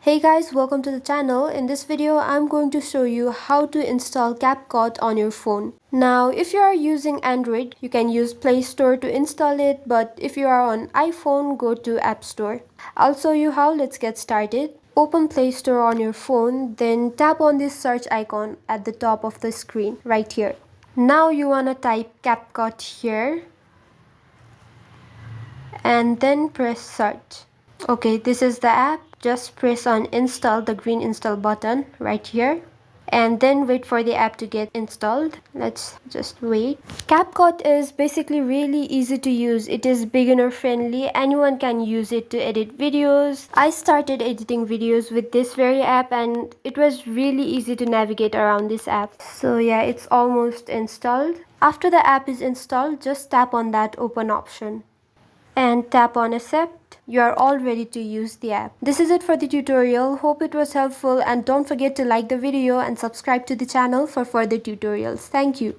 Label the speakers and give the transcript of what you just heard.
Speaker 1: Hey guys, welcome to the channel. In this video, I'm going to show you how to install CapCut on your phone. Now, if you are using Android, you can use Play Store to install it, but if you are on iPhone, go to App Store. I'll show you how. Let's get started. Open Play Store on your phone, then tap on this search icon at the top of the screen, right here. Now you wanna type CapCut here, and then press search. Okay, this is the app. Just press on install, the green install button right here, and then wait for the app to get installed. Let's just wait. CapCut is basically really easy to use. It is beginner friendly. Anyone can use it to edit videos. I started editing videos with this very app and it was really easy to navigate around this app. So yeah, it's almost installed. After the app is installed, just tap on that open option and tap on accept. You are all ready to use the app. This is it for the tutorial. Hope it was helpful, and don't forget to like the video and subscribe to the channel for further tutorials. Thank you.